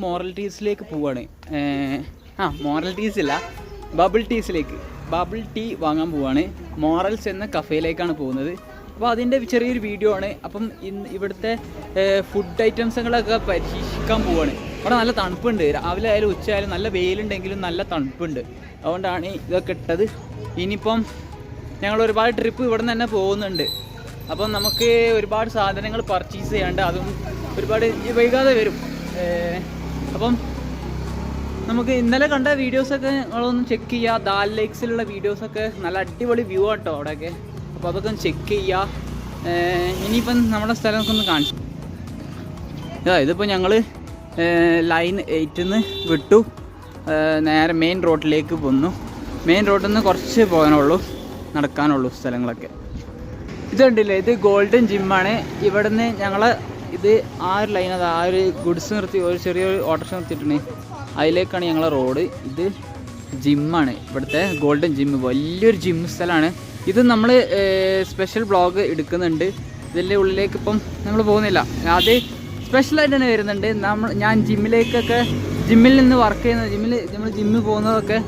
Moral ടീസിലേക്ക് പോവാണ്. Moral ടീസ് ഇല്ല, bubble ടീസിലേക്ക്. Bubble tea വാങ്ങാൻ പോവാണ്. മോറൽസ് എന്ന കഫേയിലേക്കാണ് പോകുന്നത്. അപ്പോൾ അതിൻ്റെ ചെറിയൊരു വീഡിയോ ആണ്. അപ്പം ഇവിടുത്തെ ഫുഡ് ഐറ്റംസുകളൊക്കെ പരീക്ഷിക്കാൻ പോവാണ്. അവിടെ നല്ല തണുപ്പുണ്ട്. രാവിലെ ആയാലും ഉച്ചയായാലും നല്ല വെയിലുണ്ടെങ്കിലും നല്ല തണുപ്പുണ്ട്. അതുകൊണ്ടാണ് ഇതൊക്കെ ഇട്ടത്. ഇനിയിപ്പം ഞങ്ങൾ ഒരുപാട് ട്രിപ്പ് ഇവിടെ നിന്ന് തന്നെ പോകുന്നുണ്ട്. അപ്പം നമുക്ക് ഒരുപാട് സാധനങ്ങൾ പർച്ചേസ് ചെയ്യാണ്ട്, അതും ഒരുപാട് വൈകാതെ വരും. അപ്പം നമുക്ക് ഇന്നലെ കണ്ട വീഡിയോസൊക്കെ നിങ്ങളൊന്ന് ചെക്ക് ചെയ്യുക. ദാൽ ലേക്സിലുള്ള വീഡിയോസൊക്കെ നല്ല അടിപൊളി വ്യൂ ആട്ടോ അവിടെയൊക്കെ. അപ്പോൾ അതൊക്കെ ഒന്ന് ചെക്ക് ചെയ്യുക. ഇനിയിപ്പം നമ്മുടെ സ്ഥലമൊക്കെ ഒന്ന് കാണിച്ചു. ഇതിപ്പോൾ ഞങ്ങൾ ലൈൻ 8 നിന്ന് വിട്ടു, നേരെ മെയിൻ റോഡിലേക്ക് പോന്നു. മെയിൻ റോഡിൽ നിന്ന് കുറച്ച് പോകാനുള്ളൂ, നടക്കാനുള്ളൂ സ്ഥലങ്ങളൊക്കെ. ഇത് കണ്ടില്ലേ, ഇത് ഗോൾഡൻ ജിമ്മാണ്. ഇവിടെ നിന്ന് ഞങ്ങൾ ഇത് ആ ഒരു ലൈൻ, അത് ആ ഒരു ഗുഡ്സ് നിർത്തി ഒരു ചെറിയൊരു ഓട്ടോറിക്ഷ നിർത്തിയിട്ടുണ്ട്. അതിലേക്കാണ് ഞങ്ങളെ റോഡ്. ഇത് ജിമ്മാണ്, ഇവിടുത്തെ ഗോൾഡൻ ജിം. വലിയൊരു ജിം സ്ഥലമാണ് ഇത്. നമ്മൾ സ്പെഷ്യൽ ബ്ലോഗ് എടുക്കുന്നുണ്ട്. ഇതിൻ്റെ ഉള്ളിലേക്ക് ഇപ്പം നമ്മൾ പോകുന്നില്ല. അത് സ്പെഷ്യലായിട്ട് തന്നെ വരുന്നുണ്ട്. ഞാൻ ജിമ്മിൽ നിന്ന് വർക്ക് ചെയ്യുന്ന നമ്മൾ ജിമ്മിൽ പോകുന്നതൊക്കെ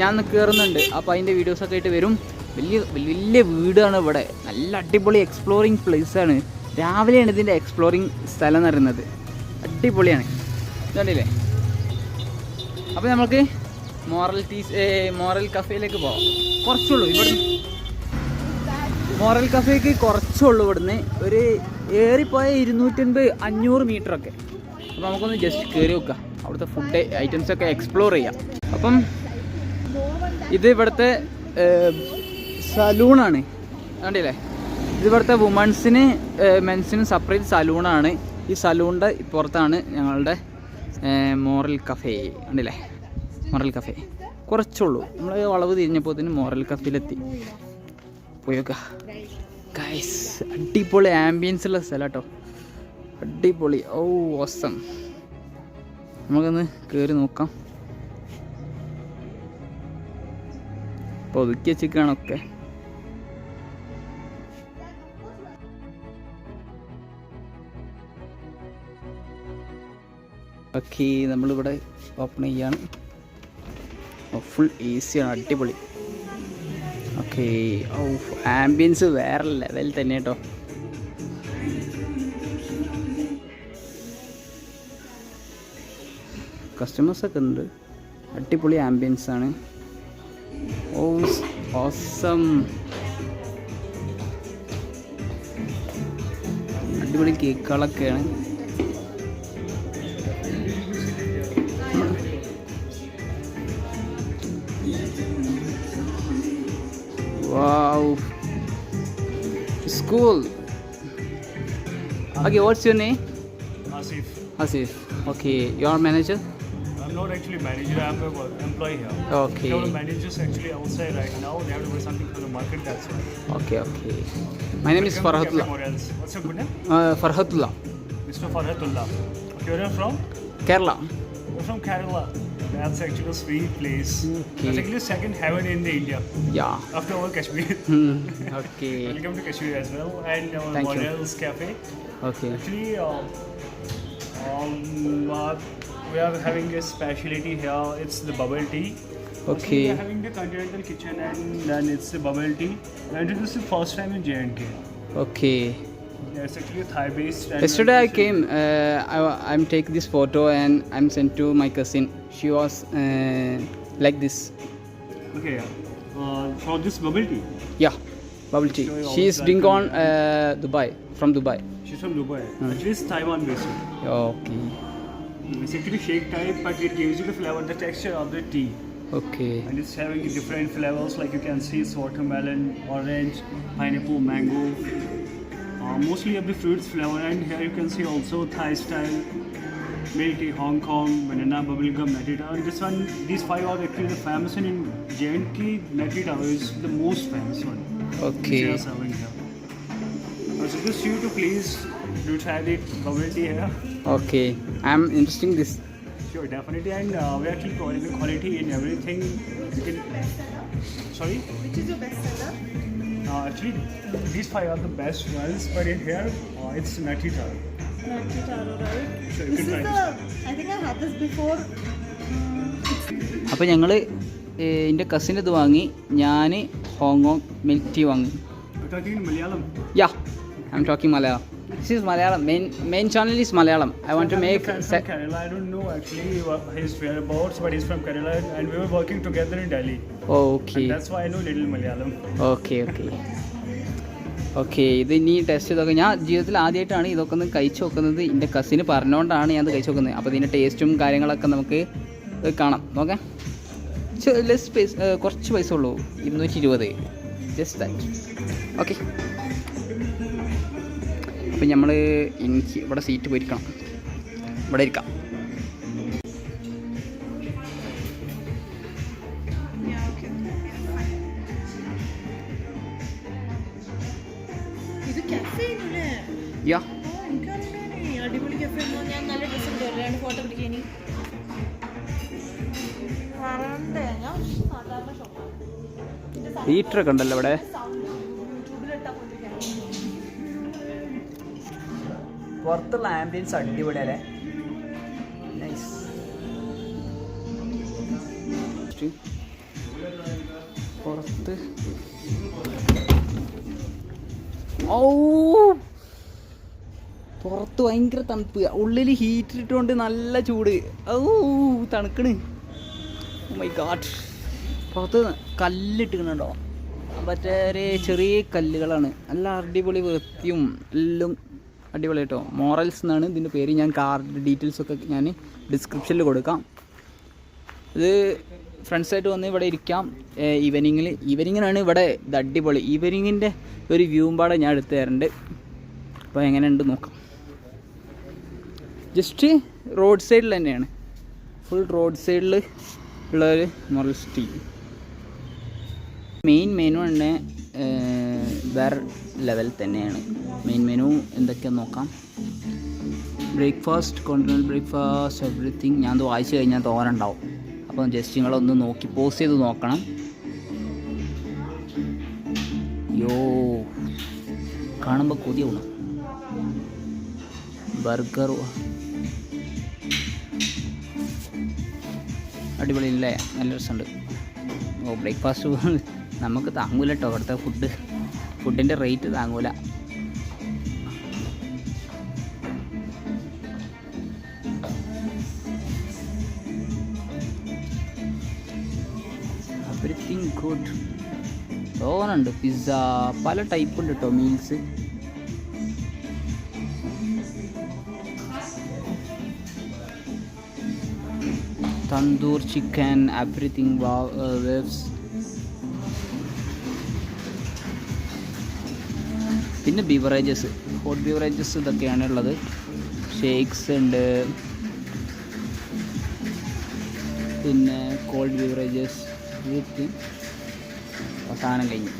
ഞാൻ കയറുന്നുണ്ട്. അപ്പോൾ അതിൻ്റെ വീഡിയോസൊക്കെ ആയിട്ട് വരും. വലിയ വീടാണ് ഇവിടെ. നല്ല അടിപൊളി എക്സ്പ്ലോറിങ് പ്ലേസാണ്. രാവിലെയാണ് ഇതിൻ്റെ എക്സ്പ്ലോറിങ് സ്ഥലം എന്ന് പറയുന്നത്. അടിപൊളിയാണ്, ഇതുണ്ടല്ലേ. അപ്പോൾ നമുക്ക് മോറൽ കഫേയിലേക്ക് പോകാം. കുറച്ചുള്ളൂ ഇവിടുന്ന്, മോറൽ കഫേക്ക് കുറച്ചുള്ളൂ ഇവിടുന്ന്. ഒരു ഏറിപ്പോയ 250-500 മീറ്ററൊക്കെ. അപ്പോൾ നമുക്കൊന്ന് ജസ്റ്റ് കയറി നോക്കാം, അവിടുത്തെ ഫുഡ് ഐറ്റംസൊക്കെ എക്സ്പ്ലോർ ചെയ്യാം. അപ്പം ഇത് ഇവിടുത്തെ സലൂണാണ്, കണ്ടില്ലേ. ഇത് ഇവിടുത്തെ വുമൺസിന് മെൻസിനും സെപ്പറേറ്റ് സലൂണാണ്. ഈ സലൂണിൻ്റെ പുറത്താണ് ഞങ്ങളുടെ മോറൽ കഫേ, കണ്ടില്ലേ. മോറൽ കഫേ കുറച്ചുള്ളൂ. നമ്മൾ വളവ് തിരിഞ്ഞപ്പോൾ തന്നെ മോറൽ കഫേയിലെത്തി. പോയോക്ക ഗൈസ്, അടിപൊളി ആംബിയൻസ് ഉള്ള സ്ഥലം കേട്ടോ, അടിപൊളി. ഓസം. നമുക്കൊന്ന് കയറി നോക്കാം. ഇപ്പോൾ ഒതുക്കി വെച്ചിരിക്കുകയാണൊക്കെ. ഓക്കെ, നമ്മളിവിടെ ഓപ്പൺ ചെയ്യാണ്. ഫുൾ ഈസിയാണ്, അടിപൊളി. ഓക്കെ, ആംബിയൻസ് വേറെ ലെവൽ തന്നെ കേട്ടോ. കസ്റ്റമേഴ്സൊക്കെ ഉണ്ട്. അടിപൊളി ആംബിയൻസ് ആണ്. ഓസം, അടിപൊളി കേക്കുകളൊക്കെയാണ്. Wow, it's cool. Okay, what's your name? Asif. Okay, you are manager? I'm not actually manager, I'm an employee here. Okay. The managers actually outside right now, they have to buy something for the market, that's why. Okay. My name is Farhatullah. What's your good name? Farhatullah. Mr. Farhatullah. Okay, where are you from? Kerala. You're from Kerala. That's actually a sweet place. Okay. That's actually second heaven in the India. Yeah. After all Kashmir. Okay. Welcome to Kashmir as well. And our Thank you. Morels Cafe. Okay. Actually, we are having a specialty here. It's the bubble tea. Okay. We are having the continental kitchen and then it's the bubble tea. And this is the first time in J&K. Okay. Yeah, it's actually a Thai-based. Yesterday I came. I'm taking this photo and I'm sent to my cousin. She was like this. Okay. For this bubble tea. Yeah, bubble tea. Sure, She is all drink that on Dubai, from Dubai. She's from Dubai. Actually, it's Taiwan-based. Okay. It's actually shake type, but it gives you the flavor, the texture of the tea. Okay. And it's having different flavors, like you can see, it's watermelon, orange, pineapple, mango. Mostly of the fruits flavor, and here you can see also Thai style milk tea, Hong Kong, banana, bubblegum, Natita. And this one, these 5 are actually the famous one in J&K. Natita is the most famous one. Okay. Which we are serving here. I suggest you to please do try the bubble tea here. Okay. I'm interested in this. Sure, definitely, and we actually providing the quality in everything. You can. Sorry. Which is your best seller? Actually, these 5 are the best ones, but in here, it's nutty taro. Nutty taro, right? So you This can is try the. I think I had this before. അപ്പോൾ ഞങ്ങൾ എൻ്റെ cousin ഇത് വാങ്ങി, ഞാൻ Hong Kong milk tea വാങ്ങി. You're talking in Malayalam. Yeah, I'm talking Malayalam. This is Malayalam. Main channel is Malayalam. I want to I have a make. friend from Kerala. I don't know actually his whereabouts, but he's from Kerala, and we were working together in Delhi. Okay. And that's why I know little Malayalam. Okay ഇത് ഇനി test ചെയ്തൊക്കെ ഞാൻ ജീവിതത്തിൽ ആദ്യമായിട്ടാണ് ഇതൊക്കെ ഒന്ന് കഴിച്ചു നോക്കുന്നത്. എൻ്റെ കസിന് പറഞ്ഞുകൊണ്ടാണ് ഞാൻ ഇത് കഴിച്ചു നോക്കുന്നത്. അപ്പോൾ ഇതിൻ്റെ ടേസ്റ്റും കാര്യങ്ങളൊക്കെ നമുക്ക് കാണാം. ഓക്കെ, ലെസ് പൈസ, കുറച്ച് പൈസ ഉള്ളൂ, 220, ജസ്റ്റ് ദാറ്റ്. ഓക്കെ, അപ്പം നമ്മൾ എനിക്ക് ഇവിടെ സീറ്റ് പോയിരിക്കണം, ഇവിടെ ഇരിക്കാം. ഇത് cafe ആണല്ലേ? യാ, എനിക്കറിയില്ലേ, അടിപൊളി cafe ആണ്. ഞാൻ നല്ല ഡ്രസ് ഉണ്ട്, 2 ഫോട്ടോ പിടിക്കാൻ. ഞാൻ സാധാരണ ഷോപ്പാണ്. ഹീറ്ററൊക്കെ ഉണ്ടല്ലോ ഇവിടെ. പുറത്തുള്ള ആംബിയൻസ് അടിപൊളിയല്ലേ, നൈസ്. പുറത്ത് പുറത്ത് ഭയങ്കര തണുപ്പ്, ഉള്ളിൽ ഹീറ്റർ ഇട്ടുകൊണ്ട് നല്ല ചൂട്. തണുക്കണ്. Oh my god. പുറത്ത് കല്ലിട്ടിട്ടുണ്ടോ, മറ്റേ ചെറിയ കല്ലുകളാണ്. നല്ല അടിപൊളി വൃത്തിയും എല്ലാം അടിപൊളി കേട്ടോ. മോറൽസ് എന്നാണ് ഇതിൻ്റെ പേര്. ഞാൻ കാർഡ് ഡീറ്റെയിൽസൊക്കെ ഞാൻ ഡിസ്ക്രിപ്ഷനിൽ കൊടുക്കാം. ഇത് ഫ്രണ്ട്സായിട്ട് വന്ന് ഇവിടെ ഇരിക്കാം. ഈവനിങ്ങിനാണ് ഇവിടെ ഇത് അടിപൊളി. ഈവനിങ്ങിൻ്റെ ഒരു വ്യൂവും പാടെ ഞാൻ എടുത്തു തരുന്നുണ്ട്. അപ്പോൾ എങ്ങനെയുണ്ട് നോക്കാം. ജസ്റ്റ് റോഡ് സൈഡിൽ തന്നെയാണ്, ഫുൾ റോഡ് സൈഡിൽ ഉള്ളൊരു മോറൽസ് ടീ. മെയിൻ മെനു തന്നെ വേറെ ലെവൽ തന്നെയാണ്. മെയിൻ മെനു എന്തൊക്കെയാണെന്ന് നോക്കാം. Breakfast, continental breakfast, everything. ഞാൻ അത് വായിച്ചു കഴിഞ്ഞാൽ തോരണ്ടാവും. അപ്പം ജസ്റ്റ് നിങ്ങളൊന്ന് നോക്കി പോസ് ചെയ്ത് നോക്കണം. യോ, കാണുമ്പോൾ കൊതിയാവണം. ബർഗർ അടിപൊളിയല്ലേ, നല്ല രസമുണ്ട്. ഓ, ബ്രേക്ക്ഫാസ്റ്റ് നമുക്ക് താങ്ങൂല കേട്ടോ. അവിടുത്തെ ഫുഡിൻ്റെ റേറ്റ് താങ്ങൂല. Everything good. തോന്നുന്നുണ്ട്. പിസ്സ പല ടൈപ്പ് ഉണ്ട് കേട്ടോ, മീൽസ്. തന്തൂർ ചിക്കൻ, എവറിത്തിങ് വേവ്സ്. പിന്നെ ബിവറേജസ്, ഹോട്ട് ബിവറേജസ് ഇതൊക്കെയാണ് ഉള്ളത്. ഷേക്സ് ഉണ്ട്, പിന്നെ കോൾഡ് ബിവറേജസ്. അവസാനം കഴിഞ്ഞു.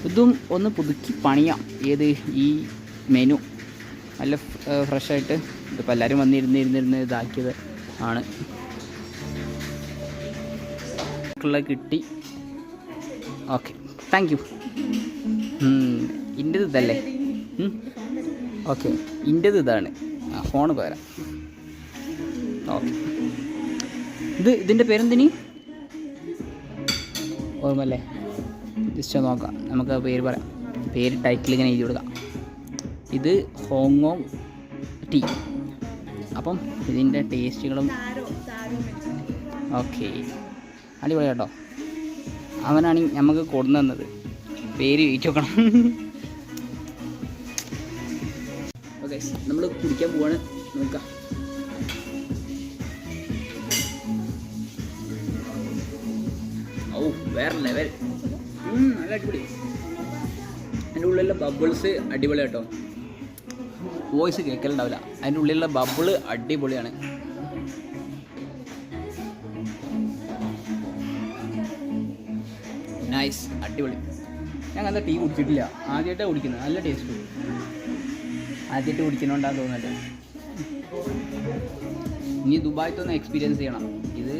ഇതും ഒന്ന് പുതുക്കി പണിയാം. ഏത് ഈ മെനു നല്ല ഫ്രഷായിട്ട്. ഇതിപ്പോൾ എല്ലാവരും വന്നിരുന്നിരുന്നിരുന്ന് ഇതാക്കിയത് ആണ്. കിട്ടി. Okay, thank you. ഇൻ്റെത് ഇതല്ലേ? ഓക്കെ, ഇൻ്റെത് ഇതാണ്. ഫോണ് പോരാ. ഓക്കെ, ഇതിൻ്റെ പേരെന്തിനി ഓർമ്മല്ലേ? ജസ്റ്റ് നോക്കാം, നമുക്ക് ആ പേര് പറയാം. പേര് ടൈറ്റിൽ ഇങ്ങനെ എഴുതി കൊടുക്കാം. ഇത് ഹോങ്കോങ് ടീ. അപ്പം ഇതിൻ്റെ ടേസ്റ്റുകളും ഓക്കെ അടിപൊളി കേട്ടോ. അവനാണ് നമുക്ക് കൊണ്ടു തന്നത്. പേര് എഴുതി നോക്കണം. ഓക്കെ, നമ്മൾ കുടിക്കാൻ പോവാണ്. നോക്കാം. ഓ, വേറെ ലെവൽ. നല്ല അടിപൊളി. അതിൻ്റെ ഉള്ളിലുള്ള ബബിൾസ് അടിപൊളി കേട്ടോ. വോയിസ് കേൾക്കലുണ്ടാവില്ല. അതിൻ്റെ ഉള്ളിലുള്ള ബബിള് അടിപൊളിയാണ്. നൈസ്, അടിപൊളി. ഞാൻ നല്ല ടീ കുടിച്ചിട്ടില്ല, ആദ്യമായിട്ടാണ് കുടിക്കുന്നത്. നല്ല ടേസ്റ്റ്. ആദ്യമായിട്ട് കുടിക്കുന്നതുകൊണ്ടാണ് തോന്നുന്നത്. ഇനി ദുബായത്തൊന്ന് എക്സ്പീരിയൻസ് ചെയ്യണം. ഇത്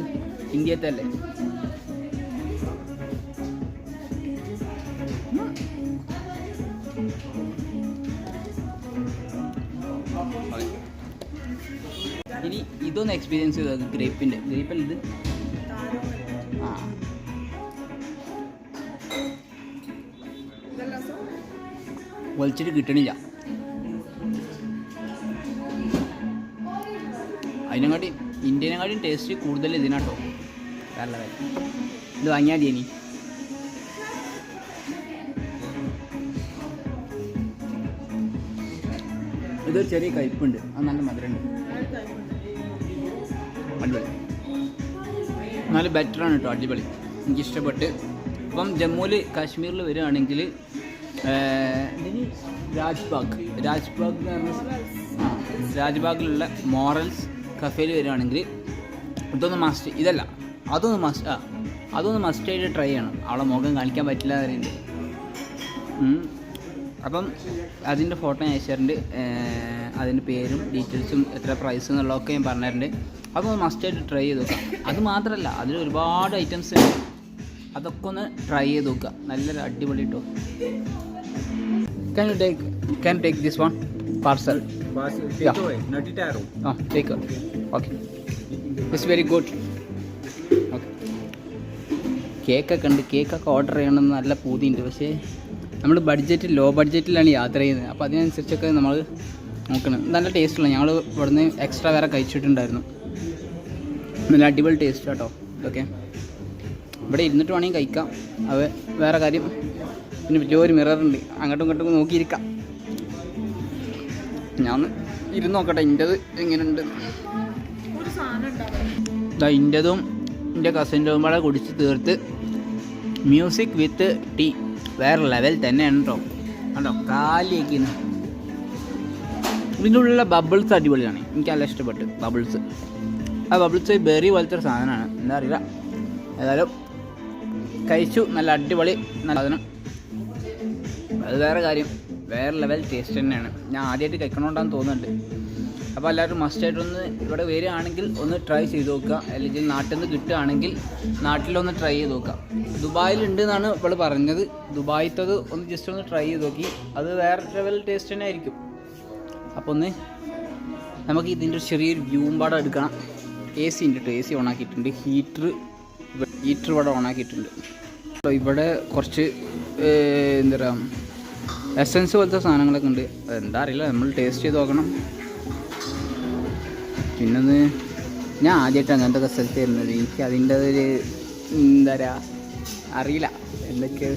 ഇന്ത്യത്തെ അല്ലേ. ഇനി ഇതൊന്ന് എക്സ്പീരിയൻസ് ചെയ്തത് ഗ്രേപ്പല്ലേ ഇത് ആ വലിച്ചിട്ട് കിട്ടണില്ല. അതിനെക്കാട്ടി ഇന്ത്യനെക്കാട്ടിയും ടേസ്റ്റ് കൂടുതൽ ഇതിനാട്ടോ. വേറെ ഇത് വാങ്ങിയാൽ മതി. ഇനി ഇതൊരു ചെറിയ കയ്പുണ്ട്, അത് നല്ല മധുരമുണ്ട്, അടിപൊളി, നല്ല ബെറ്ററാണ് കേട്ടോ, അടിപൊളി, എനിക്കിഷ്ടപ്പെട്ട്. അപ്പം ജമ്മുവിൽ കാശ്മീരിൽ വരികയാണെങ്കിൽ രാജ്ബാഗ് എന്ന് പറഞ്ഞ രാജ്ബാഗിലുള്ള മോറൽസ് കഫേയിൽ വരികയാണെങ്കിൽ ഇതൊന്ന് മസ്റ്റ്, ഇതല്ല അതൊന്ന് മസ്റ്റായിട്ട് ട്രൈ ചെയ്യണം. അവളെ മുഖം കാണിക്കാൻ പറ്റില്ല പറയുന്നത്. അപ്പം അതിൻ്റെ ഫോട്ടോ ഞാൻ അയച്ചിട്ടുണ്ട്, അതിൻ്റെ പേരും ഡീറ്റെയിൽസും എത്ര പ്രൈസ് എന്നുള്ളതൊക്കെ ഞാൻ പറഞ്ഞിട്ടുണ്ട്. അപ്പോൾ മസ്റ്റായിട്ട് ട്രൈ ചെയ്ത് നോക്കാം. അത് മാത്രമല്ല, അതിൽ ഒരുപാട് ഐറ്റംസ് ഉണ്ട്, അതൊക്കെ ഒന്ന് ട്രൈ ചെയ്ത് നോക്കുക. നല്ലൊരു അടിപൊളി കേട്ടോ. Can you take this one parcel? Take away, nutty taro. Take it. Okay. It's very good. Okay. കേക്കൊക്കെ ഉണ്ട്, കേക്കൊക്കെ ഓർഡർ ചെയ്യണമെന്ന് നല്ല പൂതിയുണ്ട്. പക്ഷേ നമ്മൾ ലോ ബഡ്ജറ്റിലാണ് യാത്ര ചെയ്യുന്നത്. അപ്പോൾ അതിനനുസരിച്ചൊക്കെ നമ്മൾ നോക്കണം. നല്ല ടേസ്റ്റുള്ള, ഞങ്ങൾ ഇവിടുന്ന് എക്സ്ട്രാ വേറെ കഴിച്ചിട്ടുണ്ടായിരുന്നു. നല്ല അടിപൊളി ടേസ്റ്റ് കേട്ടോ ഇതൊക്കെ. ഇവിടെ ഇരുന്നിട്ട് വേണമെങ്കിൽ കഴിക്കാം. അത് വേറെ കാര്യം. പിന്നെ വലിയൊരു മിററുണ്ട്, അങ്ങോട്ടും ഇങ്ങോട്ടും നോക്കിയിരിക്കാം. ഞാൻ ഇരുന്ന് നോക്കട്ടെ എൻ്റെത് എങ്ങനെയുണ്ട്. എൻ്റെതും എൻ്റെ കസിൻ്റെതും കൂടെ കുടിച്ച് തീർത്ത് മ്യൂസിക് വിത്ത് ടീ വേറെ ലെവൽ തന്നെയാണ് കേട്ടോ. കണ്ടോ കാലിയേക്കുന്നു. ഇതിൻ്റെ ഉള്ളിലുള്ള ബബിൾസ് അടിപൊളിയാണ്, എനിക്ക് നല്ല ഇഷ്ടപ്പെട്ടു ബബിൾസ്. ആ ബബിൾസ് ബെറി പോലത്തെ ഒരു സാധനമാണ്, എന്താ അറിയില്ല. ഏതായാലും കഴിച്ചു, നല്ല അടിപൊളി നല്ല സാധനം. അത് വേറെ കാര്യം, വേറെ ലെവൽ ടേസ്റ്റ് തന്നെയാണ്. ഞാൻ ആദ്യമായിട്ട് കഴിക്കണോണ്ടാന്ന് തോന്നുന്നുണ്ട്. അപ്പോൾ എല്ലാവരും മസ്റ്റായിട്ടൊന്ന് ഇവിടെ വരികയാണെങ്കിൽ ഒന്ന് ട്രൈ ചെയ്ത് നോക്കുക. അല്ലെങ്കിൽ നാട്ടിൽ നിന്ന് കിട്ടുകയാണെങ്കിൽ നാട്ടിലൊന്ന് ട്രൈ ചെയ്ത് നോക്കുക. ദുബായിലുണ്ട് എന്നാണ് ഇപ്പോൾ പറഞ്ഞത്. ദുബായിത്തത് ഒന്ന് ജസ്റ്റ് ഒന്ന് ട്രൈ ചെയ്ത് നോക്കി, അത് വേറെ ലെവൽ ടേസ്റ്റ് തന്നെ ആയിരിക്കും. അപ്പോൾ ഒന്ന് നമുക്ക് ഇതിൻ്റെ ഒരു ചെറിയൊരു വ്യൂവും പാടെ എടുക്കണം. AC ഉണ്ട് കേട്ടോ, AC ഓണാക്കിയിട്ടുണ്ട്. ഹീറ്റർ ഇവിടെ ഓണാക്കിയിട്ടുണ്ട്. ഇവിടെ കുറച്ച് എന്താ പറയുക എസൻസ് പോലത്തെ സാധനങ്ങളൊക്കെ ഉണ്ട്. അതെന്താ അറിയില്ല, നമ്മൾ ടേസ്റ്റ് ചെയ്ത് നോക്കണം. പിന്നൊന്ന് ഞാൻ ആദ്യമായിട്ട് അങ്ങനത്തെ സ്ഥലത്ത് വരുന്നത്. എനിക്ക് അതിൻ്റെ ഒരു എന്താ പറയുക അറിയില്ല എന്തൊക്കെ.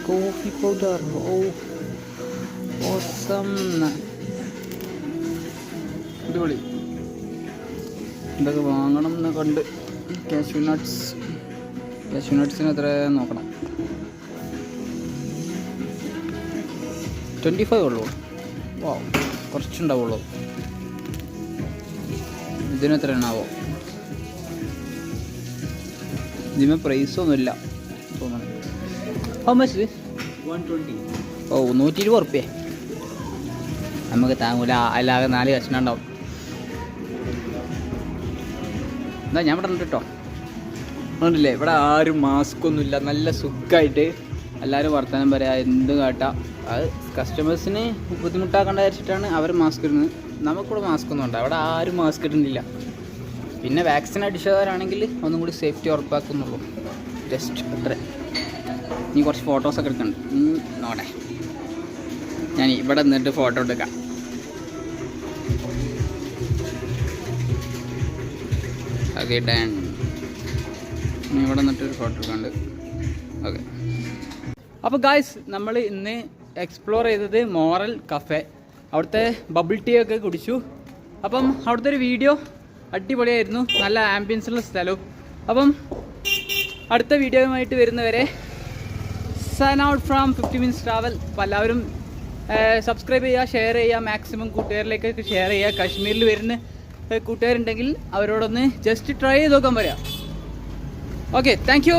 കോഫി പൗഡർ, അടിപൊളി. ഇതൊക്കെ വാങ്ങണം എന്ന് കണ്ട്. കാഷ്യൂ നട്ട്സിന് എത്ര നോക്കണം. 25 ഉള്ളൂ. ഓ കുറച്ചുണ്ടാവുള്ളൂ. ഇതിനെത്ര എണ്ണാവോ? ഇതിന് പ്രൈസൊന്നുമില്ല തോന്നുന്നു. How much? 120. ഓ 120 ഉറുപ്പ്യ നമുക്ക് താങ്ങൂല. അല്ലാതെ 4 കഷ്ണം ഉണ്ടാവും. എന്താ ഞാൻ ഇവിടെ ഉണ്ട് കേട്ടോ. അതുകൊണ്ടില്ലേ ഇവിടെ ആരും മാസ്കൊന്നുമില്ല. നല്ല സുഖമായിട്ട് എല്ലാവരും വർത്തമാനം പറയാം, എന്ത് കാട്ടാം. അത് കസ്റ്റമേഴ്സിന് ബുദ്ധിമുട്ടാക്കേണ്ട വിചാരിച്ചിട്ടാണ് അവർ മാസ്ക് ഇടുന്നത്. നമുക്കിവിടെ മാസ്ക് ഒന്നും ഉണ്ട്, അവിടെ ആരും മാസ്ക് ഇടുന്നില്ല. പിന്നെ വാക്സിൻ അടിച്ചവരാണെങ്കിൽ ഒന്നും കൂടി സേഫ്റ്റി ഉറപ്പാക്കുന്നുള്ളൂ. ജസ്റ്റ് അത്ര. ഇനി കുറച്ച് ഫോട്ടോസൊക്കെ എടുക്കുന്നുണ്ട്. നോടെ ഞാൻ ഇവിടെ നിന്നിട്ട് ഫോട്ടോ എടുക്കാം. Okay done. ഇനി ഇവിടെ നിന്നിട്ടൊരു ഫോട്ടോ എടുക്കാണ്ട്. ഓക്കെ. അപ്പോൾ ഗായ്സ് നമ്മൾ ഇന്ന് എക്സ്പ്ലോർ ചെയ്തത് മോറൽ കഫേ. അവിടുത്തെ ബബിൾ ടീ ഒക്കെ കുടിച്ചു. അപ്പം അവിടുത്തെ ഒരു വീഡിയോ അടിപൊളിയായിരുന്നു, നല്ല ആംബിയൻസുള്ള സ്ഥലവും. അപ്പം അടുത്ത വീഡിയോയുമായിട്ട് വരുന്നവരെ sign out from 50 Minutes Travel. അപ്പോൾ എല്ലാവരും സബ്സ്ക്രൈബ് ചെയ്യുക, ഷെയർ ചെയ്യുക, മാക്സിമം കൂട്ടുകാരിലേക്കൊക്കെ ഷെയർ ചെയ്യുക. കാശ്മീരിൽ വരുന്ന കൂട്ടുകാരുണ്ടെങ്കിൽ അവരോടൊന്ന് ജസ്റ്റ് ട്രൈ ചെയ്ത് നോക്കാൻ പറയാം. Okay, thank you.